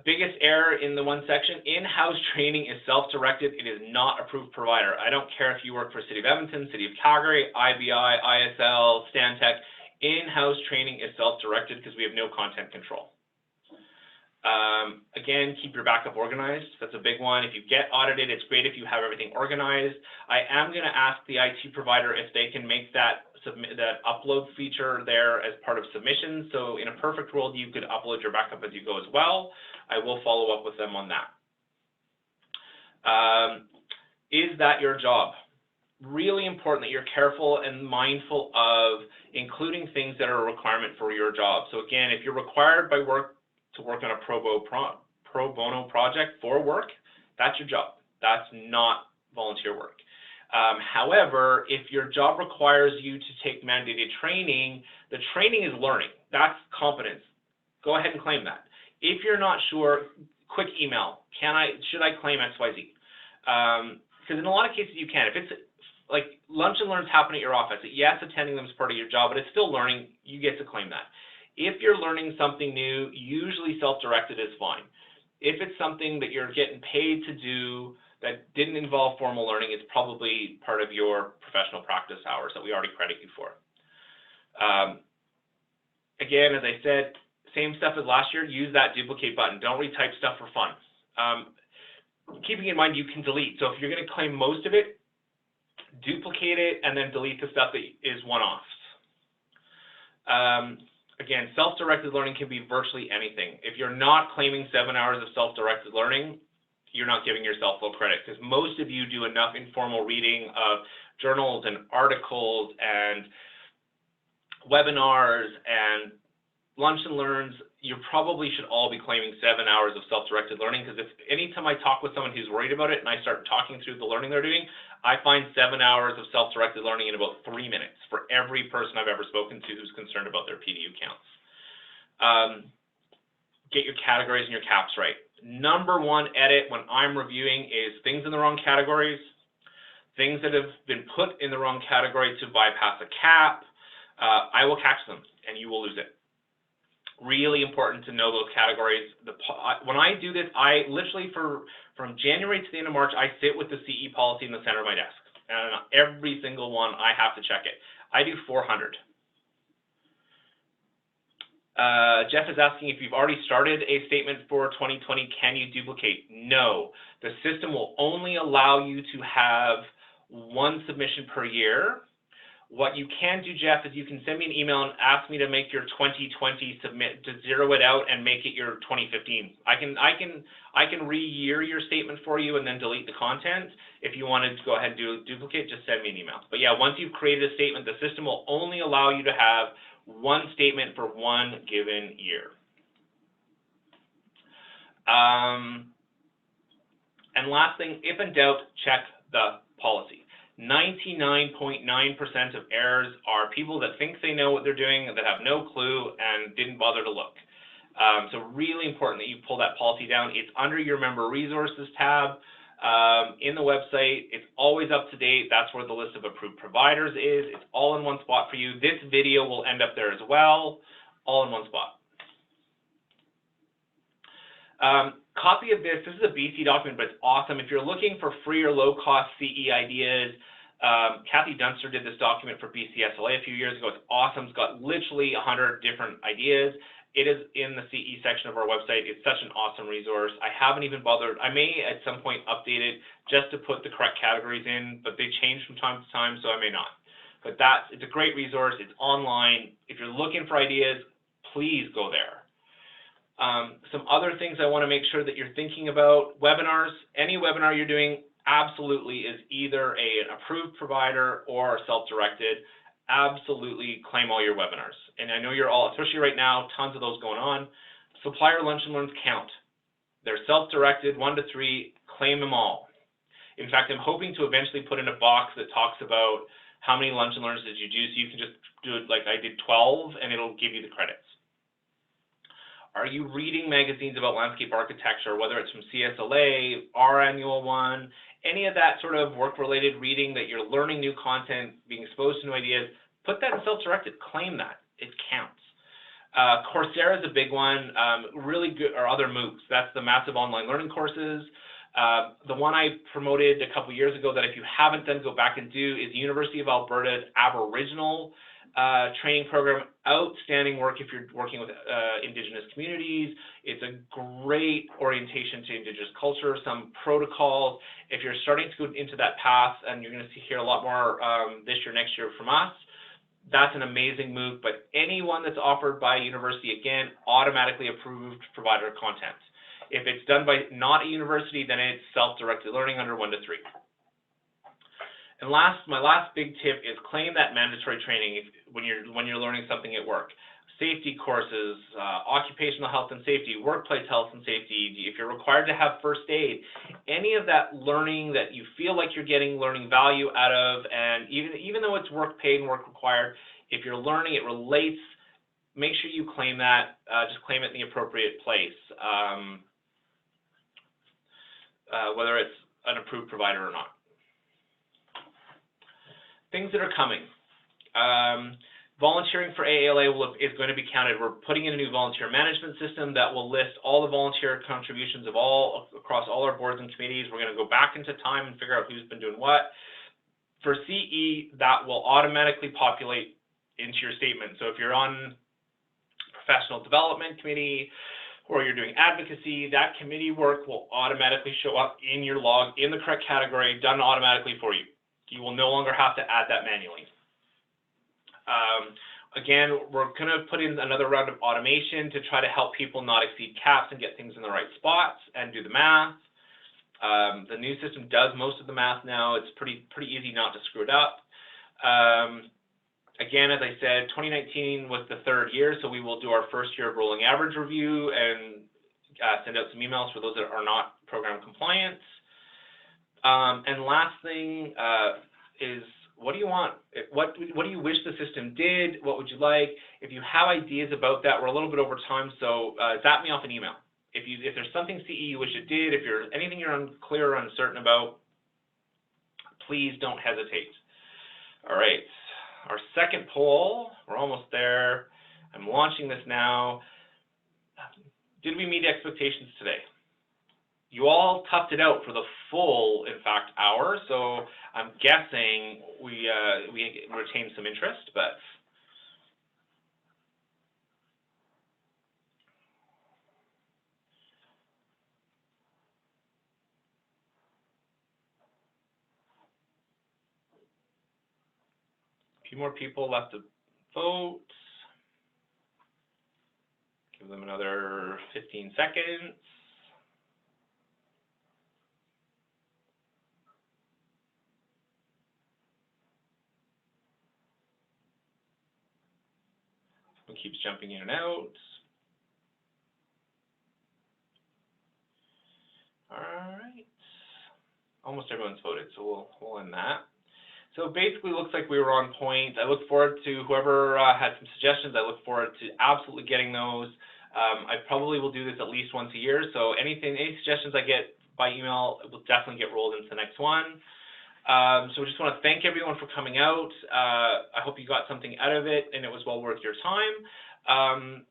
Biggest error in the one section, in-house training is self-directed. It is not approved provider. I don't care if you work for City of Edmonton, City of Calgary, IBI, ISL, Stantec. In-house training is self-directed because we have no content control. Again, keep your backup organized. That's a big one. If you get audited, it's great if you have everything organized. I am going to ask the IT provider if they can make that upload feature there as part of submissions. So in a perfect world, you could upload your backup as you go as well. I will follow up with them on that. Is that your job? Really important that you're careful and mindful of including things that are a requirement for your job. So again, if you're required by work to work on a pro bono project for work, that's your job. That's not volunteer work. However, if your job requires you to take mandated training, the training is learning. That's competence. Go ahead and claim that. If you're not sure, quick email. Should I claim XYZ? Because in a lot of cases you can. If it's like lunch and learns happen at your office, yes, attending them is part of your job, but it's still learning. You get to claim that. If you're learning something new, usually self-directed is fine. If it's something that you're getting paid to do that didn't involve formal learning, it's probably part of your professional practice hours that we already credit you for. Again, as I said, same stuff as last year, use that duplicate button. Don't retype stuff for fun. Keeping in mind you can delete. So if you're going to claim most of it, duplicate it and then delete the stuff that is one-offs. Again, self-directed learning can be virtually anything. If you're not claiming 7 hours of self-directed learning, you're not giving yourself full credit, because most of you do enough informal reading of journals and articles and webinars and lunch and learns. You probably should all be claiming 7 hours of self-directed learning, because if anytime I talk with someone who's worried about it and I start talking through the learning they're doing, I find 7 hours of self-directed learning in about 3 minutes for every person I've ever spoken to who's concerned about their PDU counts. Get your categories and your caps right. Number one edit when I'm reviewing is things in the wrong categories, things that have been put in the wrong category to bypass a cap, I will catch them and you will lose it. Really important to know those categories. When I do this, I literally, from January to the end of March, I sit with the CE policy in the center of my desk. And every single one, I have to check it. I do 400. Jeff is asking if you've already started a statement for 2020, can you duplicate? No. The system will only allow you to have one submission per year. What you can do, Jeff, is you can send me an email and ask me to make your 2020 submit, to zero it out and make it your 2015. I can re-year your statement for you and then delete the content. If you wanted to go ahead and do a duplicate, just send me an email. But yeah, once you've created a statement, the system will only allow you to have one statement for one given year. And last thing, if in doubt, check the policy. 99.9% of errors are people that think they know what they're doing, that have no clue, and didn't bother to look. So really important that you pull that policy down. It's under your Member Resources tab in the website. It's always up to date. That's where the list of approved providers is. It's all in one spot for you. This video will end up there as well, all in one spot. Copy of this. This is a BC document, but it's awesome. If you're looking for free or low-cost CE ideas, Kathy Dunster did this document for BCSLA a few years ago. It's awesome. It's got literally 100 different ideas. It is in the CE section of our website. It's such an awesome resource. I haven't even bothered. I may at some point update it just to put the correct categories in, but they change from time to time, so I may not. But it's a great resource. It's online. If you're looking for ideas, please go there. Some other things I want to make sure that you're thinking about. Webinars. Any webinar you're doing absolutely is either an approved provider or self-directed. Absolutely claim all your webinars. And I know you're all, especially right now, tons of those going on. Supplier lunch and learns count. They're self-directed, 1 to 3, claim them all. In fact, I'm hoping to eventually put in a box that talks about how many lunch and learns did you do, so you can just do it like I did 12 and it'll give you the credits. Are you reading magazines about landscape architecture, whether it's from CSLA, our annual one, any of that sort of work-related reading that you're learning new content, being exposed to new ideas? Put that in self-directed, claim that, it counts. Coursera is a big one, really good, or other MOOCs, that's the massive online learning courses. The one I promoted a couple years ago that if you haven't done, go back and do, is University of Alberta's Aboriginal training program. Outstanding work if you're working with Indigenous communities. It's a great orientation to Indigenous culture, some protocols. If you're starting to go into that path, and you're going to hear a lot more this year, next year from us, that's an amazing move. But anyone that's offered by a university, again, automatically approved provider content. If it's done by not a university, then it's self-directed learning under 1 to 3. And my last big tip is claim that mandatory training when you're learning something at work. Safety courses, occupational health and safety, workplace health and safety, if you're required to have first aid, any of that learning that you feel like you're getting learning value out of, and even though it's work paid and work required, if you're learning, it relates, make sure you claim that, just claim it in the appropriate place, whether it's an approved provider or not. Things that are coming. Volunteering for AALA is going to be counted. We're putting in a new volunteer management system that will list all the volunteer contributions of across all our boards and committees. We're going to go back into time and figure out who's been doing what. For CE, that will automatically populate into your statement. So if you're on professional development committee or you're doing advocacy, that committee work will automatically show up in your log in the correct category, done automatically for you. You will no longer have to add that manually. Again, we're going to put in another round of automation to try to help people not exceed caps and get things in the right spots and do the math. The new system does most of the math now. It's pretty easy not to screw it up. Again, as I said, 2019 was the 3rd year, so we will do our first year of rolling average review and send out some emails for those that are not program compliant. And last thing is, what do you want? What do you wish the system did? What would you like? If you have ideas about that, we're a little bit over time, so zap me off an email. If there's something CE you wish it did, if there's anything you're unclear or uncertain about, please don't hesitate. All right, our second poll. We're almost there. I'm launching this now. Did we meet expectations today? You all toughed it out for the full, in fact, hour, so I'm guessing we retained some interest, but a few more people left to vote. Give them another 15 seconds. It keeps jumping in and out. All right. Almost everyone's voted, so we'll end that. So basically, looks like we were on point. I look forward to whoever had some suggestions. I look forward to absolutely getting those. I probably will do this at least once a year. So any suggestions I get by email will definitely get rolled into the next one. So we just want to thank everyone for coming out. I hope you got something out of it and it was well worth your time.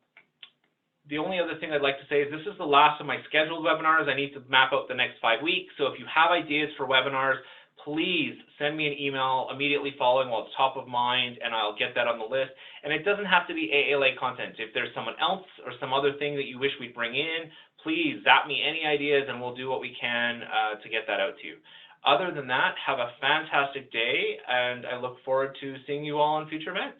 The only other thing I'd like to say is this is the last of my scheduled webinars. I need to map out the next 5 weeks. So if you have ideas for webinars, please send me an email immediately following while it's top of mind, and I'll get that on the list. And it doesn't have to be ALA content. If there's someone else or some other thing that you wish we'd bring in, please zap me any ideas and we'll do what we can to get that out to you. Other than that, have a fantastic day, and I look forward to seeing you all on future events.